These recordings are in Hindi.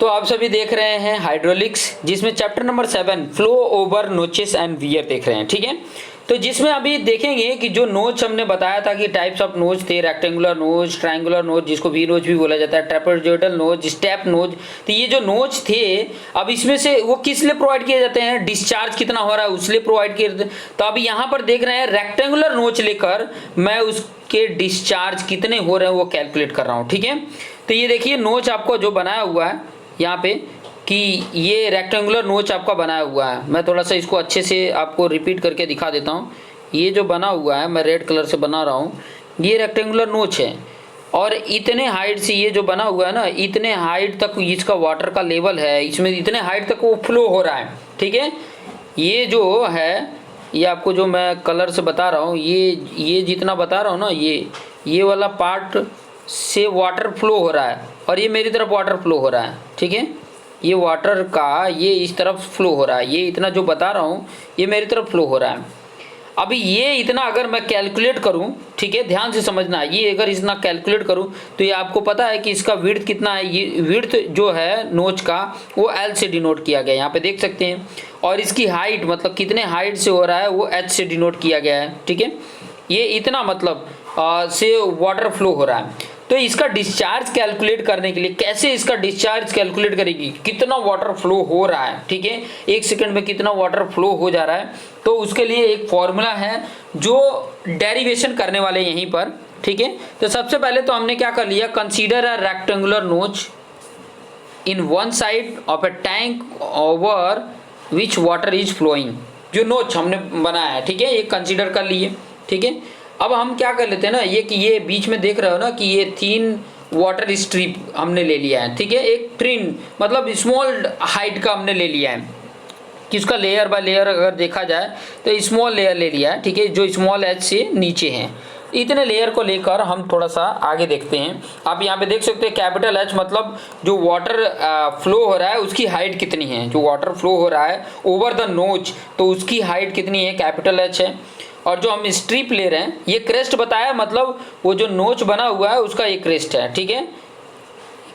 तो आप सभी देख रहे हैं हाइड्रोलिक्स, जिसमें chapter number 7 flow over notches and wear देख रहे हैं। ठीक है, तो जिसमें अभी देखेंगे कि जो नोच हमने बताया था कि टाइप्स ऑफ नोच थे, रेक्टेंगुलर नोच, ट्रायंगुलर नोच जिसको वी नोच भी बोला जाता है, ट्रेपेजोइडल नोच, स्टेप नोच। तो ये जो नोच थे अब इसमें से वो किस लिए प्रोवाइड किए जाते हैं, डिस्चार्ज कितना हो रहा है उसलिए प्रोवाइड किए जाते हैं। तो अभी यहाँ पर देख रहे हैं रेक्टेंगुलर नोच लेकर मैं उसके डिस्चार्ज कितने हो रहे हैं वो कैलकुलेट कर रहा हूँ। ठीक है, तो ये देखिए नोच आपको जो बनाया हुआ है यहाँ पे कि ये रेक्टेंगुलर नोच आपका बनाया हुआ है। मैं थोड़ा सा इसको अच्छे से आपको रिपीट करके दिखा देता हूँ। ये जो बना हुआ है मैं रेड कलर से बना रहा हूँ, ये रेक्टेंगुलर नोच है और इतने हाइट से ये जो बना हुआ है ना, इतने हाइट तक इसका वाटर का लेवल है, इसमें इतने हाइट तक वो फ्लो हो रहा है। ठीक है, ये जो है ये आपको जो मैं कलर से बता रहा हूँ, ये जितना बता रहा हूँ ना, ये वाला पार्ट से वाटर फ्लो हो रहा है और ये मेरी तरफ वाटर फ्लो हो रहा है। ठीक है, ये वाटर का ये इस तरफ फ्लो हो रहा है, ये इतना जो बता रहा हूँ ये मेरी तरफ फ्लो हो रहा है। अभी ये इतना अगर मैं कैलकुलेट करूँ, ठीक है ध्यान से समझना, ये अगर इतना कैलकुलेट करूँ तो ये आपको पता है कि इसका विड्थ कितना है। ये विड्थ जो है नोच का वो एल से डिनोट किया गया है, यहाँ पे देख सकते हैं। और इसकी हाइट मतलब कितने हाइट से हो रहा है वो एच से डिनोट किया गया है। ठीक है, ये इतना मतलब से वाटर फ्लो हो रहा है। तो इसका डिस्चार्ज कैलकुलेट करने के लिए कैसे इसका डिस्चार्ज कैलकुलेट करेगी, कितना वाटर फ्लो हो रहा है। ठीक है, एक सेकंड में कितना वाटर फ्लो हो जा रहा है, तो उसके लिए एक फॉर्मूला है जो डेरिवेशन करने वाले यहीं पर। ठीक है, तो सबसे पहले तो हमने क्या कर लिया, consider a rectangular notch in one side of a tank over which water is flowing. जो नोच हमने बनाया है, ठीक है, ये कंसीडर कर लिए। ठीक है, अब हम क्या कर लेते हैं ना, ये कि ये बीच में देख रहे हो ना कि ये 3 वाटर स्ट्रिप हमने ले लिया है। ठीक है, एक ट्रिन मतलब स्मॉल हाइट का हमने ले लिया है कि उसका लेयर बाय लेयर अगर देखा जाए तो स्मॉल लेयर ले लिया है। ठीक है, जो स्मॉल एच से नीचे हैं, इतने लेयर को लेकर हम थोड़ा सा आगे देखते हैं। आप यहाँ पे देख सकते हैं कैपिटल एच मतलब जो वाटर फ्लो हो रहा है उसकी हाइट कितनी है, जो वाटर फ्लो हो रहा है ओवर द नोच तो उसकी हाइट कितनी है, कैपिटल एच है। और जो हम स्ट्रिप ले रहे हैं ये क्रेस्ट बताया, मतलब वो जो नोच बना हुआ है उसका ये क्रेस्ट है। ठीक है,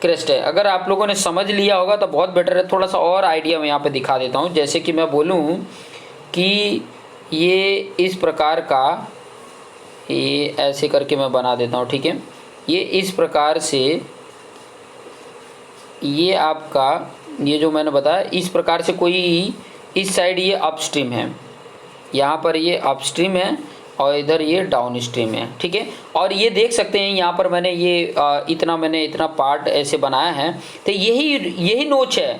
क्रेस्ट है। अगर आप लोगों ने समझ लिया होगा तो बहुत बेटर है। थोड़ा सा और आइडिया मैं यहाँ पे दिखा देता हूँ। जैसे कि मैं बोलूँ कि ये इस प्रकार का, ये ऐसे करके मैं बना देता हूँ। ठीक है, ये इस प्रकार से, ये आपका ये जो मैंने बताया इस प्रकार से, कोई इस साइड ये अपस्ट्रीम है, यहाँ पर ये अपस्ट्रीम है और इधर ये डाउन स्ट्रीम है। ठीक है, और ये देख सकते हैं यहाँ पर मैंने ये इतना पार्ट ऐसे बनाया है। तो यही नोच है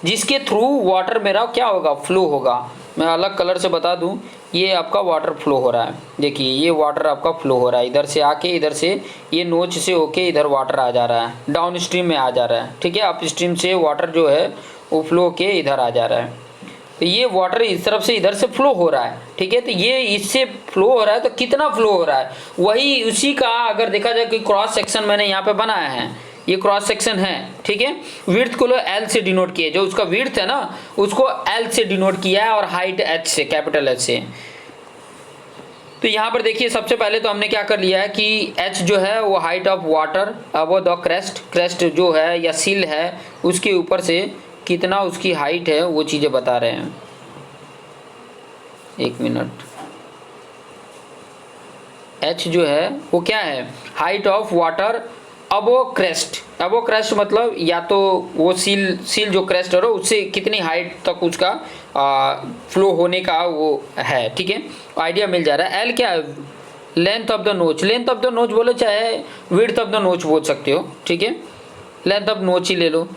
जिसके थ्रू वाटर मेरा क्या होगा, फ्लो होगा। मैं अलग कलर से बता दूं, ये आपका वाटर फ्लो हो रहा है। देखिए ये वाटर आपका फ्लो हो रहा है, इधर से आके इधर से ये नोच से होके इधर वाटर आ जा रहा है, डाउन स्ट्रीम में आ जा रहा है। ठीक है, अप स्ट्रीम से वाटर जो है वो फ्लो के इधर आ जा रहा है। तो ये वाटर इस तरफ से इधर से फ्लो हो रहा है। ठीक है, तो ये इससे फ्लो हो रहा है, तो कितना फ्लो हो रहा है वही उसी का अगर देखा जाए कि क्रॉस सेक्शन मैंने यहाँ पे बनाया है, ये क्रॉस सेक्शन है। ठीक है, विड्थ को एल से डिनोट किया, जो उसका विड्थ है ना उसको एल से डिनोट किया है और हाइट एच से, कैपिटल एच से। तो यहाँ पर देखिए सबसे पहले तो हमने क्या कर लिया है कि एच जो है वो हाइट ऑफ वाटर वो द क्रेस्ट जो है या सिल है उसके ऊपर से कितना उसकी हाइट है वो चीज़ें बता रहे हैं। एक मिनट, एच जो है वो क्या है, height of water above crest मतलब या तो वो सील जो क्रेस्ट है उससे कितनी हाइट तक उसका फ्लो होने का वो है। ठीक है, आइडिया मिल जा रहा है। एल क्या है, लेंथ ऑफ द नोच बोलो चाहे विड्थ ऑफ द नोच बोल सकते हो। ठीक है, लेंथ ऑफ नोच ही ले लो।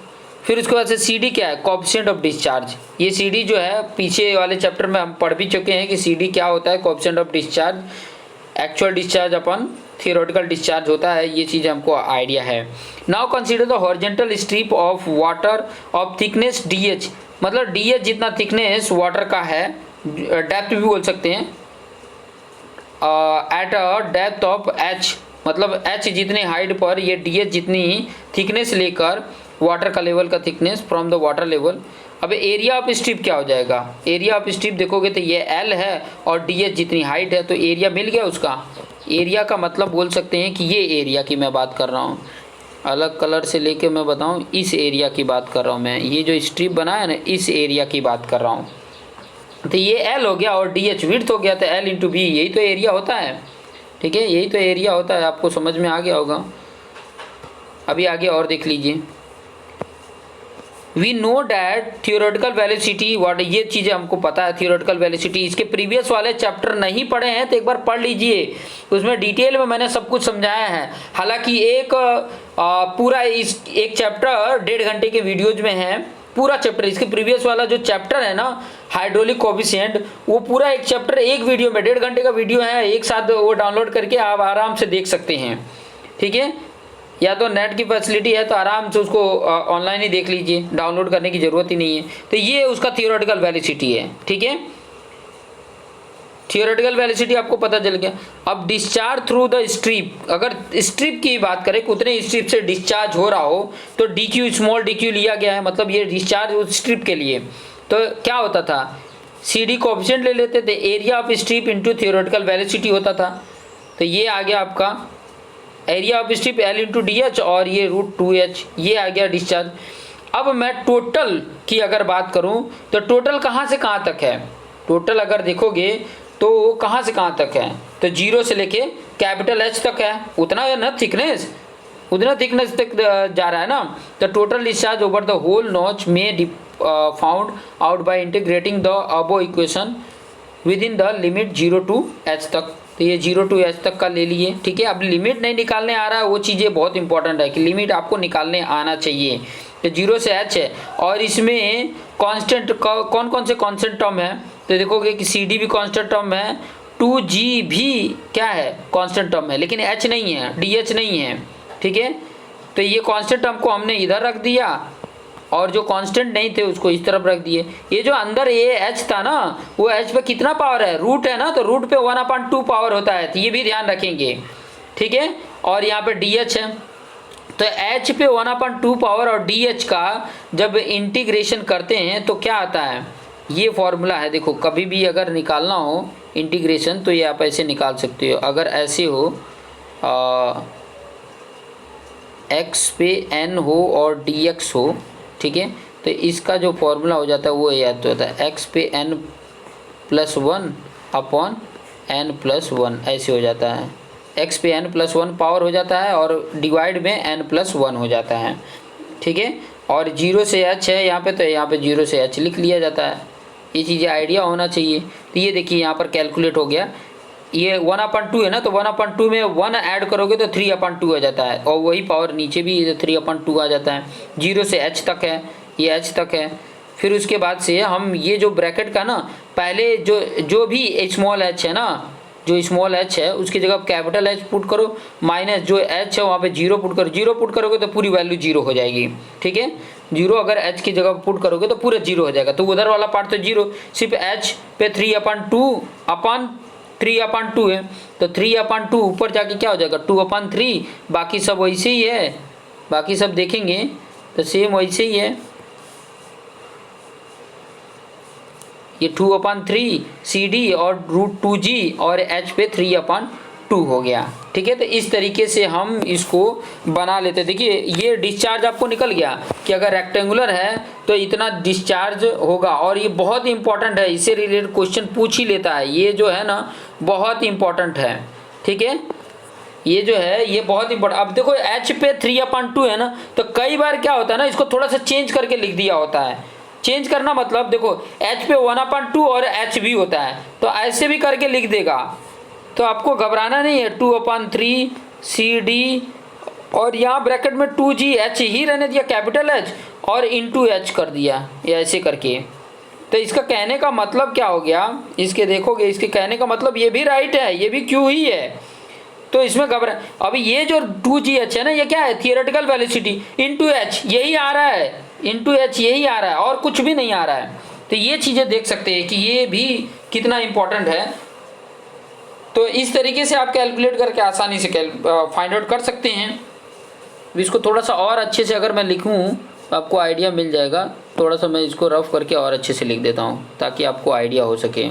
फिर उसके बाद से सी डी क्या है, कोएफिशिएंट ऑफ डिस्चार्ज। ये सी डी जो है पीछे वाले चैप्टर में हम पढ़ भी चुके हैं कि सी डी क्या होता है, coefficient of discharge, actual discharge upon theoretical discharge होता है, ये चीज़ हमको आइडिया है। Now consider the horizontal strip of water of thickness D H, मतलब डी एच जितना थिकनेस वाटर का है, डेप्थ भी बोल सकते हैं, at a depth of H मतलब एच जितने हाइट पर ये डी एच जितनी थिकनेस लेकर वाटर का लेवल का thickness from the water level. अब एरिया ऑफ स्ट्रिप क्या हो जाएगा, एरिया ऑफ स्ट्रिप देखोगे तो ये एल है और डी एच जितनी हाइट है, तो एरिया मिल गया उसका। एरिया का मतलब बोल सकते हैं कि ये एरिया की मैं बात कर रहा हूँ। अलग कलर से लेके मैं बताऊं, इस एरिया की बात कर रहा हूँ मैं, ये जो स्ट्रिप बना है ना इस एरिया की बात कर रहा हूँ। तो ये एल हो गया और डी एच विड्थ हो गया, तो एल इंटू बी, यही तो एरिया होता है। ठीक है, यही तो एरिया होता है, आपको समझ में आ गया होगा। अभी आगे और देख लीजिए, we know that theoretical velocity what, ये चीज़ें हमको पता है थियोरेटिकल वेलोसिटी। इसके प्रीवियस वाले चैप्टर नहीं पढ़े हैं तो एक बार पढ़ लीजिए, उसमें डिटेल में मैंने सब कुछ समझाया है। हालांकि एक पूरा इस एक चैप्टर 1.5 घंटे के वीडियोज में है पूरा चैप्टर। इसके प्रीवियस वाला जो चैप्टर है ना हाइड्रोलिक कोएफिशिएंट, वो पूरा एक चैप्टर एक वीडियो में 1.5 घंटे का वीडियो है, एक साथ वो डाउनलोड करके आप आराम से देख सकते हैं। ठीक है, या तो नेट की फैसिलिटी है तो आराम से उसको ऑनलाइन ही देख लीजिए, डाउनलोड करने की ज़रूरत ही नहीं है। तो ये उसका थियोरेटिकल वेलोसिटी है। ठीक है, थियोरेटिकल वेलोसिटी आपको पता चल गया। अब डिस्चार्ज थ्रू द स्ट्रिप, अगर स्ट्रिप की बात करें उतने स्ट्रिप से डिस्चार्ज हो रहा हो तो D Q, small D Q लिया गया है, मतलब ये डिस्चार्ज उस स्ट्रिप के लिए। तो क्या होता था, सी डी कोएफिशिएंट ले लेते थे, area of strip into theoretical velocity होता था। तो ये आ गया आपका area of strip L into D H, और ये √2h, ये आ गया डिस्चार्ज। अब मैं टोटल की अगर बात करूं तो टोटल कहाँ से कहाँ तक है, टोटल अगर देखोगे तो कहाँ से कहाँ तक है, तो 0 से लेके कैपिटल H तक है, उतना है ना थिकनेस, उतना थिकनेस तक जा रहा है ना। तो total discharge over the whole notch में found out by integrating the above equation with in the limit 0 to h तक। तो ये 0 to h तक का ले लिए। ठीक है, अब लिमिट नहीं निकालने आ रहा है, वो चीज़ें बहुत इंपॉर्टेंट है कि लिमिट आपको निकालने आना चाहिए। तो 0 से h है, और इसमें कांस्टेंट कौन कौन से कांस्टेंट टर्म है, तो देखोगे कि सी डी भी कांस्टेंट टर्म है, 2g भी क्या है कांस्टेंट टर्म है, लेकिन h नहीं है, डी नहीं है। ठीक है, तो ये कांस्टेंट टर्म को हमने इधर रख दिया और जो कांस्टेंट नहीं थे उसको इस तरफ रख दिए। ये जो अंदर ये h था ना, वो h पे कितना पावर है, रूट है ना, तो रूट पे 1/2 पावर होता है, तो ये भी ध्यान रखेंगे। ठीक है, और यहाँ पे dh है, तो h पे 1/2 पावर और dh का जब इंटीग्रेशन करते हैं तो क्या आता है, ये फॉर्मूला है। देखो कभी भी अगर निकालना हो इंटीग्रेशन तो ये आप ऐसे निकाल सकते हो, अगर ऐसे हो x पे n हो और dx हो, ठीक है, तो इसका जो फॉर्मूला हो जाता है वो याद तो होता है, x पे n+1 अपॉन n+1 ऐसे हो जाता है, x पे n+1 पावर हो जाता है और डिवाइड में n+1 हो जाता है। ठीक है, और 0 से h है यहाँ पे, तो यहाँ पे 0 से h लिख लिया जाता है। ये चीज़ें आइडिया होना चाहिए। तो ये देखिए यहाँ पर कैलकुलेट हो गया, ये 1/2 है ना, तो 1/2 में 1 ऐड करोगे तो 3/2 आ जाता है, और वही पावर नीचे भी 3/2 आ जाता है। 0 से h तक है, ये h तक है। फिर उसके बाद से हम ये जो ब्रैकेट का ना, पहले जो भी स्मॉल h है ना, जो स्मॉल h है उसकी जगह कैपिटल H पुट करो, माइनस जो h है वहाँ पे 0 पुट करो। 0 पुट करोगे तो पूरी वैल्यू 0 हो जाएगी। ठीक है, 0 अगर h की जगह पुट करोगे तो पूरा 0 हो जाएगा, तो उधर वाला पार्ट तो 0, सिर्फ h पे 3/2 है, तो 3/2 ऊपर जाके क्या हो जाएगा 2/3, बाकी सब वैसे ही है, बाकी सब देखेंगे तो सेम वैसे ही है। ये 2/3 CD और √2g और h पे 3/2 हो गया। ठीक है, तो इस तरीके से हम इसको बना लेते। देखिए ये डिस्चार्ज आपको निकल गया कि अगर रेक्टेंगुलर है तो इतना डिस्चार्ज होगा, और ये बहुत इंपॉर्टेंट है, इससे रिलेटेड क्वेश्चन पूछ ही लेता है, ये जो है ना बहुत इंपॉर्टेंट है। ठीक है, ये जो है ये बहुत इंपॉर्टेंट। अब देखो h पे 3/2 है ना, तो कई बार क्या होता है ना, इसको थोड़ा सा चेंज करके लिख दिया होता है। चेंज करना मतलब देखो h पे 1/2 और h भी होता है, तो ऐसे भी करके लिख देगा, तो आपको घबराना नहीं है। 2/3 CD और यहाँ ब्रैकेट में 2g h ही रहने दिया, कैपिटल H, और इंटू h कर दिया, ये ऐसे करके। तो इसका कहने का मतलब क्या हो गया, इसके देखोगे इसके कहने का मतलब ये भी राइट है, ये भी Q ही है, तो इसमें घबरा। अभी ये जो 2gh है ना, ये क्या है, थियोरेटिकल वेलोसिटी इंटू h, यही आ रहा है, इंटू h यही आ रहा है, और कुछ भी नहीं आ रहा है। तो ये चीज़ें देख सकते हैं कि ये भी कितना इंपॉर्टेंट है। तो इस तरीके से आप कैलकुलेट करके आसानी से फाइंड आउट कर सकते हैं। इसको थोड़ा सा और अच्छे से अगर मैं लिखूँ तो आपको आइडिया मिल जाएगा। थोड़ा सा मैं इसको रफ करके और अच्छे से लिख देता हूँ ताकि आपको आइडिया हो सके।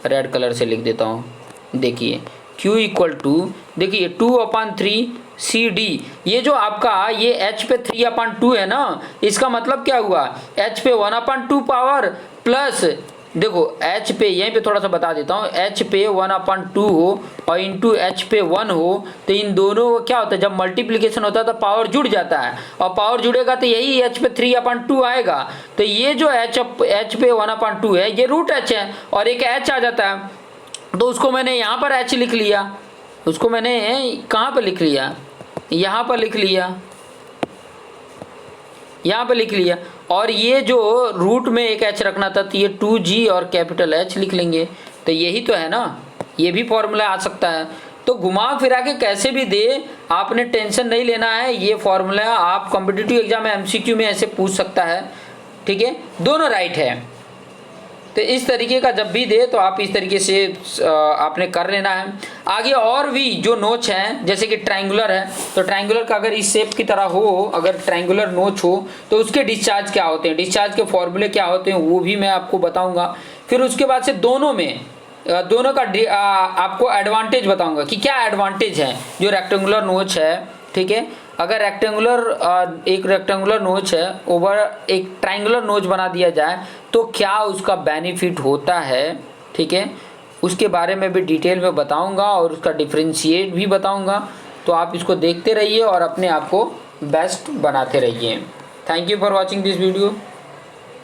रेड कलर से लिख देता हूँ। देखिए Q = देखिए 2/3 सी डी, ये जो आपका ये h पे 3/2 है ना, इसका मतलब क्या हुआ, h पे 1/2 पावर प्लस, देखो h पे यहीं पे थोड़ा सा बता देता हूँ, h पे 1/2 हो और इंटू h पे 1 हो, तो इन दोनों को क्या होता है, जब मल्टीप्लिकेशन होता है तो पावर जुड़ जाता है, और पावर जुड़ेगा तो यही h पे 3/2 आएगा। तो ये जो h पे 1/2 है ये रूट h है, और एक h आ जाता है, तो उसको मैंने यहाँ पर h लिख लिया, उसको मैंने कहाँ पर लिख लिया, यहाँ पर लिख लिया, यहाँ पे लिख लिया। और ये जो रूट में एक h रखना था तो ये 2g और कैपिटल H लिख लेंगे, तो यही तो है ना, ये भी फॉर्मूला आ सकता है। तो घुमा फिरा के कैसे भी दे, आपने टेंशन नहीं लेना है, ये फॉर्मूला आप कॉम्पिटिटिव एग्जाम में MCQ में ऐसे पूछ सकता है, ठीक है, दोनों राइट है। तो इस तरीके का जब भी दे तो आप इस तरीके से आपने कर लेना है। आगे और भी जो नोच हैं, जैसे कि ट्रायंगुलर है, तो ट्रायंगुलर का अगर इस शेप की तरह हो, अगर ट्रायंगुलर नोच हो तो उसके डिस्चार्ज क्या होते हैं, डिस्चार्ज के फॉर्मूले क्या होते हैं, वो भी मैं आपको बताऊंगा। फिर उसके बाद से दोनों का आपको एडवांटेज बताऊंगा कि क्या एडवांटेज है जो रेक्टेंगुलर नोच है, ठीक है। अगर एक रेक्टेंगुलर नोच है ओवर एक ट्रायंगुलर नोच बना दिया जाए तो क्या उसका बेनिफिट होता है, ठीक है, उसके बारे में भी डिटेल में बताऊंगा और उसका डिफरेंशिएट भी बताऊंगा। तो आप इसको देखते रहिए और अपने आप को बेस्ट बनाते रहिए। Thank you for watching this video.